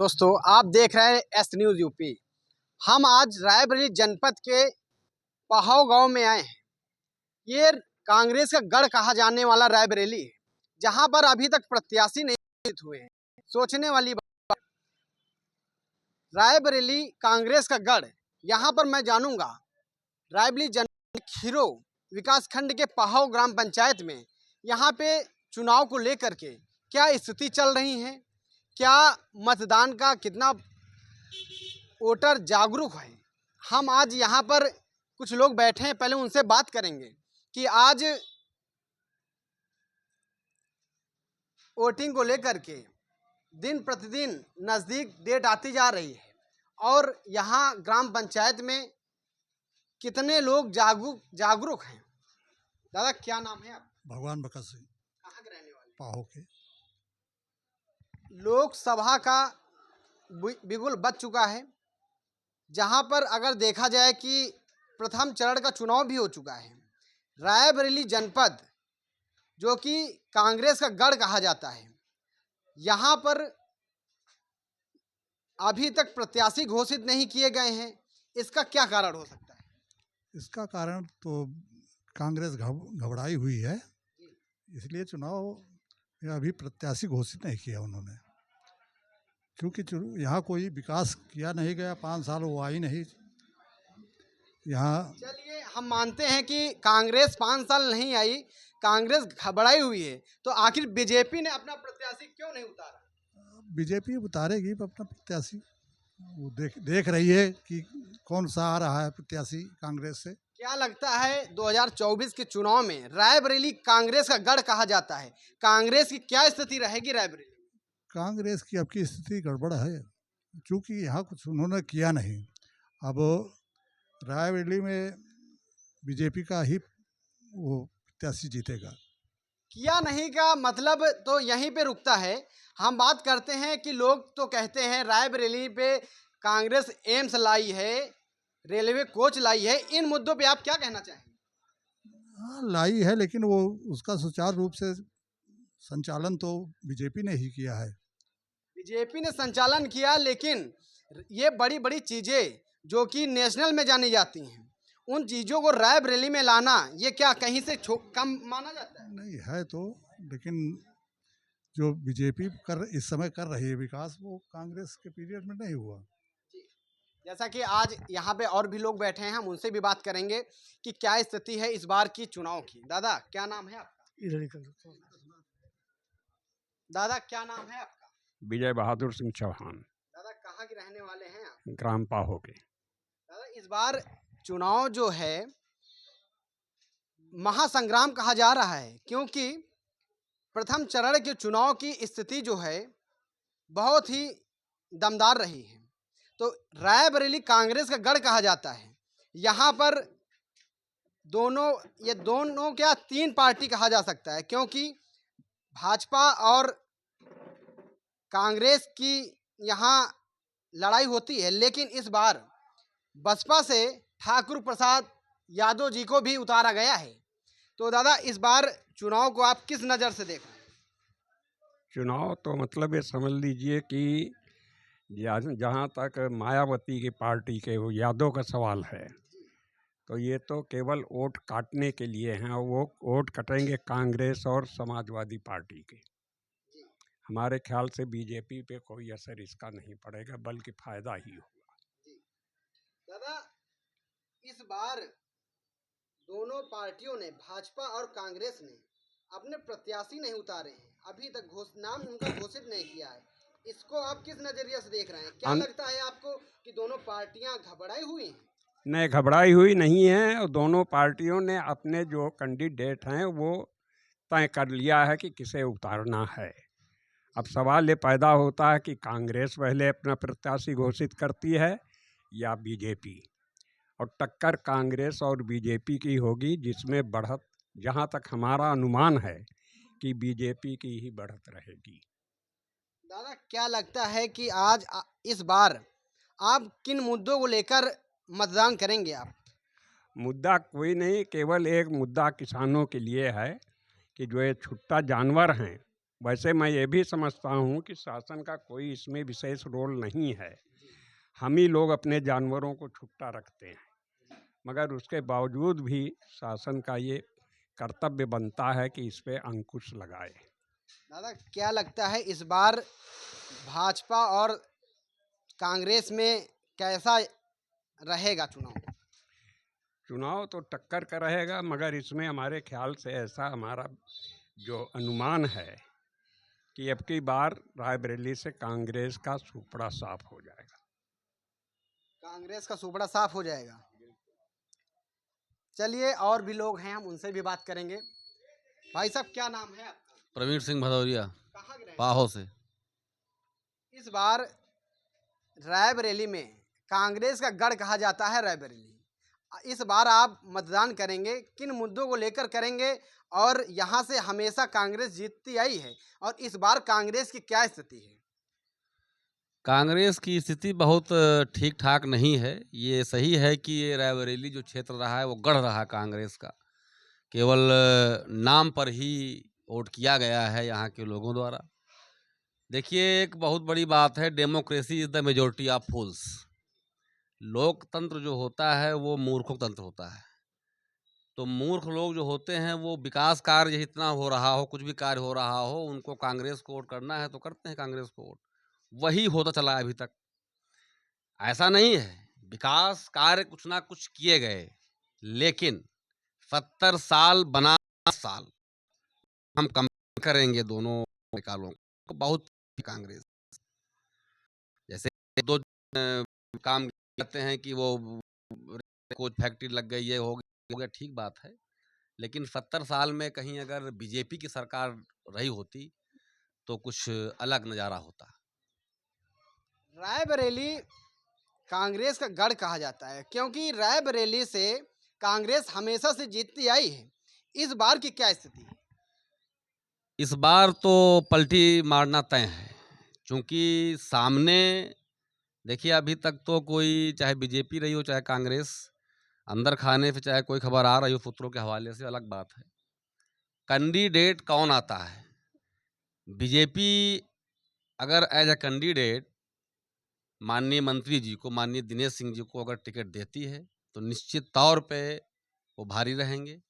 दोस्तों, आप देख रहे हैं एस न्यूज़ यूपी। हम आज रायबरेली जनपद के पहाव गांव में आए हैं। ये कांग्रेस का गढ़ कहा जाने वाला रायबरेली है, जहां पर अभी तक प्रत्याशी नहीं घोषित हुए हैं। सोचने वाली बात, रायबरेली कांग्रेस का गढ़। यहां पर मैं जानूंगा रायबरेली जनपद खीरो विकास खंड के पहाव ग्राम पंचायत में यहाँ पे चुनाव को लेकर के क्या स्थिति चल रही है, क्या मतदान का कितना वोटर जागरूक है। हम आज यहाँ पर कुछ लोग बैठे हैं, पहले उनसे बात करेंगे कि आज वोटिंग को लेकर के दिन प्रतिदिन नज़दीक डेट आती जा रही है और यहाँ ग्राम पंचायत में कितने लोग जागरूक हैं। दादा, क्या नाम है आप? भगवान बकत सिंह, कहाँ के रहने वाले? पाहो के। लोकसभा का बिगुल बज चुका है, जहां पर अगर देखा जाए कि प्रथम चरण का चुनाव भी हो चुका है। रायबरेली जनपद जो कि कांग्रेस का गढ़ कहा जाता है, यहाँ पर अभी तक प्रत्याशी घोषित नहीं किए गए हैं। इसका क्या कारण हो सकता है? इसका कारण तो कांग्रेस घबराई हुई है, इसलिए चुनाव में अभी प्रत्याशी घोषित नहीं किया उन्होंने, क्योंकि यहाँ कोई विकास किया नहीं गया। 5 साल वो आई नहीं यहाँ। चलिए, हम मानते हैं कि कांग्रेस 5 साल नहीं आई, कांग्रेस घबराई हुई है, तो आखिर बीजेपी ने अपना प्रत्याशी क्यों नहीं उतारा? बीजेपी उतारेगी अपना प्रत्याशी, वो देख रही है कि कौन सा आ रहा है प्रत्याशी कांग्रेस से। क्या लगता है 2024 के चुनाव में रायबरेली कांग्रेस का गढ़ कहा जाता है, कांग्रेस की क्या स्थिति रहेगी रायबरेली? कांग्रेस की अब की स्थिति गड़बड़ है, क्योंकि यहाँ कुछ उन्होंने किया नहीं। अब रायबरेली में बीजेपी का ही वो प्रत्याशी जीतेगा। किया नहीं का मतलब तो यहीं पे रुकता है। हम बात करते हैं कि लोग तो कहते हैं रायबरेली पे कांग्रेस एम्स लाई है, रेलवे कोच लाई है। इन मुद्दों पे आप क्या कहना चाहेंगे? हाँ, लाई है, लेकिन वो उसका सुचारू रूप से संचालन तो बीजेपी ने ही किया है। बीजेपी ने संचालन किया, लेकिन ये बड़ी बड़ी चीज़ें जो कि नेशनल में जानी जाती हैं, उन चीज़ों को रायबरेली में लाना, ये क्या कहीं से कम माना जाता है? नहीं है तो, लेकिन जो बीजेपी इस समय कर रही है विकास, वो कांग्रेस के पीरियड में नहीं हुआ। जैसा कि आज यहाँ पे और भी लोग बैठे हैं, हम उनसे भी बात करेंगे कि क्या स्थिति है इस बार की चुनाव की। दादा, क्या नाम है आपका? दादा, क्या नाम है आपका? विजय बहादुर सिंह चौहान। दादा, कहाँ के रहने वाले हैं आप? ग्राम पाहो के। दादा, इस बार चुनाव जो है महासंग्राम कहा जा रहा है, क्योंकि प्रथम चरण के चुनाव की स्थिति जो है बहुत ही दमदार रही है। तो रायबरेली कांग्रेस का गढ़ कहा जाता है। यहाँ पर ये दोनों क्या 3 पार्टी कहा जा सकता है, क्योंकि भाजपा और कांग्रेस की यहाँ लड़ाई होती है। लेकिन इस बार बसपा से ठाकुर प्रसाद यादव जी को भी उतारा गया है। तो दादा, इस बार चुनाव को आप किस नज़र से देख रहे हैं? चुनाव तो मतलब ये समझ लीजिए कि जहाँ तक मायावती की पार्टी के वो यादव का सवाल है, तो ये तो केवल वोट काटने के लिए हैं, और वो वोट कटेंगे कांग्रेस और समाजवादी पार्टी के। हमारे ख्याल से बीजेपी पे कोई असर इसका नहीं पड़ेगा, बल्कि फायदा ही होगा। दादा, इस बार दोनों पार्टियों ने, भाजपा और कांग्रेस ने, अपने प्रत्याशी नहीं उतारे हैं। अभी तक नाम उनका घोषित नहीं किया है। इसको आप किस नजरिए से देख रहे हैं? क्या लगता है आपको कि दोनों पार्टियां घबराई हुई हैं? नहीं, घबराई हुई नहीं है, और दोनों पार्टियों ने अपने जो कैंडिडेट हैं वो तय कर लिया है कि किसे उतारना है। अब सवाल ये पैदा होता है कि कांग्रेस पहले अपना प्रत्याशी घोषित करती है या बीजेपी, और टक्कर कांग्रेस और बीजेपी की होगी, जिसमें बढ़त, जहां तक हमारा अनुमान है, कि बीजेपी की ही बढ़त रहेगी। दादा, क्या लगता है कि आज इस बार आप किन मुद्दों को लेकर मतदान करेंगे आप? मुद्दा कोई नहीं, केवल एक मुद्दा किसानों के लिए है कि जो ये छुट्टा जानवर हैं वैसे मैं ये भी समझता हूँ कि शासन का कोई इसमें विशेष रोल नहीं है। हम ही लोग अपने जानवरों को छुट्टा रखते हैं, मगर उसके बावजूद भी शासन का ये कर्तव्य बनता है कि इस पे अंकुश लगाए। दादा, क्या लगता है इस बार भाजपा और कांग्रेस में कैसा रहेगा चुनाव? चुनाव तो टक्कर का रहेगा, मगर इसमें हमारे ख्याल से ऐसा हमारा जो अनुमान है कि अब की बार रायबरेली से कांग्रेस का सुपड़ा साफ हो जाएगा। कांग्रेस का सुपड़ा साफ हो जाएगा। चलिए, और भी लोग हैं, हम उनसे भी बात करेंगे। भाई साहब, क्या नाम है आपका? प्रवीण सिंह भदौरिया, कहाँ के रहने पाहो से। वाले? इस बार रायबरेली में कांग्रेस का गढ़ कहा जाता है रायबरेली। इस बार आप मतदान करेंगे, किन मुद्दों को लेकर करेंगे? और यहाँ से हमेशा कांग्रेस जीतती आई है, और इस बार कांग्रेस की क्या स्थिति है? कांग्रेस की स्थिति बहुत ठीक ठाक नहीं है। ये सही है कि ये रायबरेली जो क्षेत्र रहा है वो गढ़ रहा कांग्रेस का। केवल नाम पर ही वोट किया गया है यहाँ के लोगों द्वारा। देखिए, एक बहुत बड़ी बात है, democracy is the majority of fools. लोकतंत्र जो होता है वो मूर्खों का तंत्र होता है। तो मूर्ख लोग जो होते हैं वो विकास कार्य जितना हो रहा हो, कुछ भी कार्य हो रहा हो, उनको कांग्रेस को वोट करना है तो करते हैं कांग्रेस को वोट। वही होता चला है अभी तक। ऐसा नहीं है, विकास कार्य कुछ ना कुछ किए गए, लेकिन 70 साल बना साल हम कम करेंगे दोनों निकालों को बहुत। कांग्रेस जैसे दो काम करते हैं कि वो कोच फैक्ट्री लग गई है, हो गया, ठीक बात है, लेकिन 70 साल में कहीं अगर बीजेपी की सरकार रही होती तो कुछ अलग नज़ारा होता। रायबरेली कांग्रेस का गढ़ कहा जाता है क्योंकि रायबरेली से कांग्रेस हमेशा से जीतती आई है। इस बार की क्या स्थिति है? इस बार तो पलटी मारना तय है, क्योंकि सामने देखिए अभी तक तो कोई, चाहे बीजेपी रही हो चाहे कांग्रेस, अंदर खाने पे चाहे कोई खबर आ रही हो पुत्रों के हवाले से, अलग बात है। कैंडिडेट कौन आता है? बीजेपी अगर एज ए कैंडिडेट माननीय मंत्री जी को, माननीय दिनेश सिंह जी को अगर टिकट देती है तो निश्चित तौर पे वो भारी रहेंगे।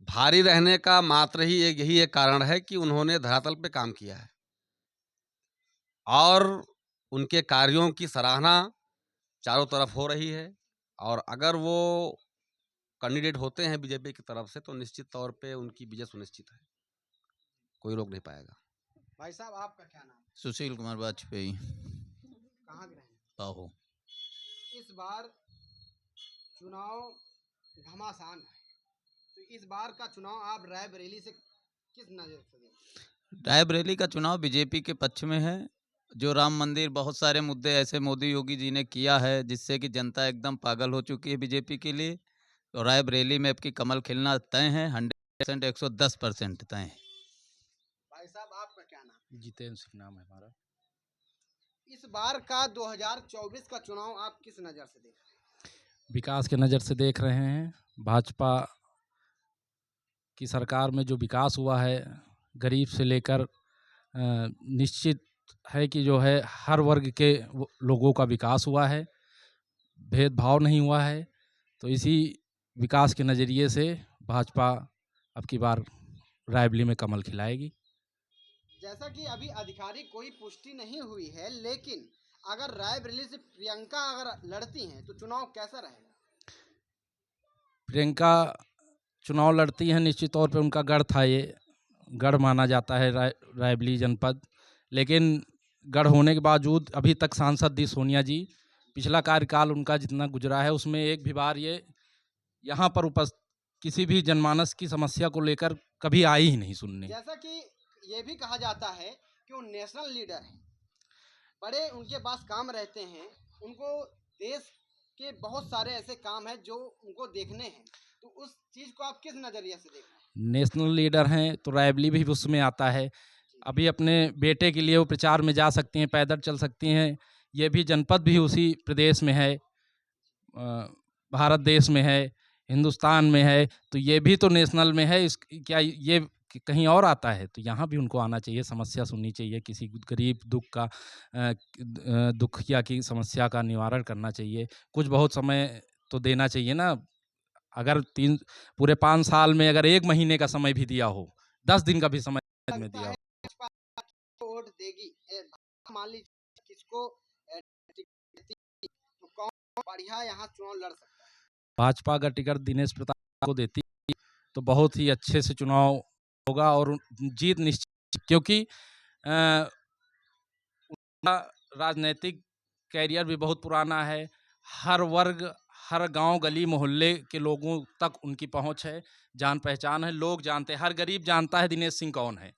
भारी रहने का मात्र ही यही एक कारण है कि उन्होंने धरातल पे काम किया है और उनके कार्यों की सराहना चारों तरफ हो रही है। और अगर वो कैंडिडेट होते हैं बीजेपी की तरफ से तो निश्चित तौर पे उनकी विजय सुनिश्चित है, कोई रोक नहीं पाएगा। भाई साहब, आपका क्या नाम है? सुशील कुमार वाजपेयी, कहाँ के रहने? पाहो। इस बार चुनाव घमासान है, तो इस बार का चुनाव आप रायबरेली से किस नजर से देखें? रायबरेली का चुनाव बीजेपी के पक्ष में है। जो राम मंदिर, बहुत सारे मुद्दे ऐसे मोदी योगी जी ने किया है जिससे कि जनता एकदम पागल हो चुकी है बीजेपी के लिए। तो रायबरेली में अब की कमल खिलना तय है, 100%, 110% तय है। भाई साहब, आपका क्या नाम है? जितेंद्र सिंह नाम है हमारा। इस बार का 2024 का चुनाव आप किस नज़र से देख रहे हैं? विकास के नज़र से देख रहे हैं। भाजपा की सरकार में जो विकास हुआ है, गरीब से लेकर निश्चित है कि जो है हर वर्ग के लोगों का विकास हुआ है, भेदभाव नहीं हुआ है। तो इसी विकास के नज़रिए से भाजपा अब की बार रायबरेली में कमल खिलाएगी। जैसा कि अभी आधिकारिक कोई पुष्टि नहीं हुई है, लेकिन अगर रायबरेली से प्रियंका अगर लड़ती हैं तो चुनाव कैसा रहेगा? प्रियंका चुनाव लड़ती हैं, निश्चित तौर पे उनका गढ़ था, ये गढ़ माना जाता है रायबरेली जनपद। लेकिन गढ़ होने के बावजूद अभी तक सांसद थी सोनिया जी, पिछला कार्यकाल उनका जितना गुजरा है उसमें एक भी बार ये यहाँ पर किसी भी जनमानस की समस्या को लेकर कभी आई ही नहीं सुनने। जैसा कि ये भी कहा जाता है कि वो नेशनल लीडर हैं, बड़े उनके पास काम रहते हैं, उनको देश के बहुत सारे ऐसे काम हैं जो उनको देखने हैं, तो उस चीज़ को आप किस नज़रिए से देख रहे हैं? नेशनल लीडर हैं तो रायबरेली भी उसमें आता है। अभी अपने बेटे के लिए वो प्रचार में जा सकती हैं, पैदल चल सकती हैं। ये भी जनपद भी उसी प्रदेश में है, भारत देश में है, हिंदुस्तान में है, तो ये भी तो नेशनल में है। क्या ये कहीं और आता है, तो यहाँ भी उनको आना चाहिए, समस्या सुननी चाहिए, किसी गरीब दुखिया की समस्या का निवारण करना चाहिए। कुछ बहुत समय तो देना चाहिए ना। अगर पूरे 5 साल में अगर 1 महीने का समय भी दिया हो, 10 दिन का भी समय में लगता दिया है हो। भाजपा को वोट देगी, मान लीजिए किसको टिकट देती, तो कौन बढ़िया यहाँ चुनाव लड़ सकता है? भाजपा अगर टिकट दिनेश प्रताप को देती तो बहुत ही अच्छे से चुनाव होगा और जीत निश्चित, क्योंकि अ, उनका राजनीतिक कैरियर भी बहुत पुराना है। हर वर्ग, हर गांव, गली, मोहल्ले के लोगों तक उनकी पहुंच है, जान पहचान है, लोग जानते हैं, हर गरीब जानता है दिनेश सिंह कौन है।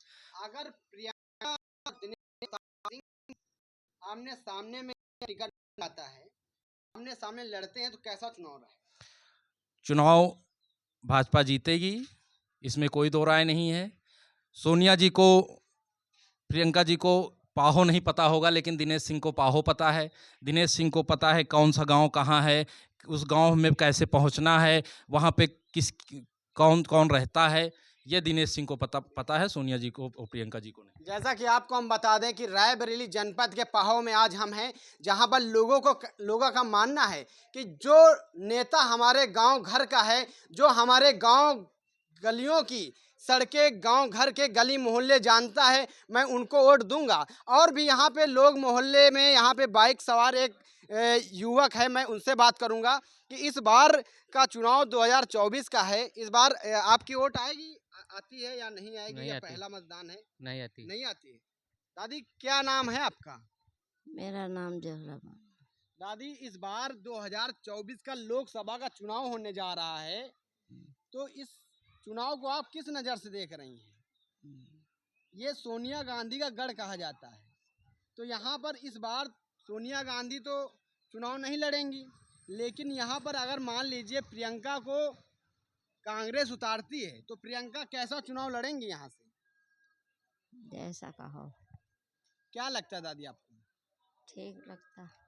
अगर प्रियंका दिनेश सिंह आमने सामने में टिकट आता है, आमने सामने लड़ते हैं, तो कैसा चुनाव रहेगा? चुनाव भाजपा जीतेगी, इसमें कोई दो राय नहीं है। सोनिया जी को, प्रियंका जी को पाहो नहीं पता होगा, लेकिन दिनेश सिंह को पाहो पता है। दिनेश सिंह को पता है कौन सा गांव कहाँ है, उस गांव में कैसे पहुंचना है, वहाँ पे कौन कौन रहता है, ये दिनेश सिंह को पता है, सोनिया जी को और प्रियंका जी को नहीं। जैसा कि आपको हम बता दें कि रायबरेली जनपद के पाहो में आज हम हैं, जहां पर लोगों का मानना है कि जो नेता हमारे गांव घर का है, जो हमारे गांव गलियों की सड़कें, गांव घर के गली मोहल्ले जानता है, मैं उनको वोट दूंगा। और भी यहाँ पे लोग मोहल्ले में, यहाँ पे बाइक सवार एक युवक है, मैं उनसे बात करूंगा कि इस बार का चुनाव 2024 का है, इस बार आपकी वोट आएगी, आती है या नहीं आएगी, नहीं या आती। पहला मतदान है? नहीं आती। नहीं आती है। दादी क्या नाम है आपका? मेरा नाम जहरा बानो। दादी इस बार 2024 का लोकसभा का चुनाव होने जा रहा है, तो इस चुनाव को आप किस नज़र से देख रही हैं? ये सोनिया गांधी का गढ़ कहा जाता है, तो यहाँ पर इस बार सोनिया गांधी तो चुनाव नहीं लड़ेंगी, लेकिन यहाँ पर अगर मान लीजिए प्रियंका को कांग्रेस उतारती है, तो प्रियंका कैसा चुनाव लड़ेंगी यहाँ से? जैसा कहो। क्या लगता है दादी आपको? ठीक लगता है।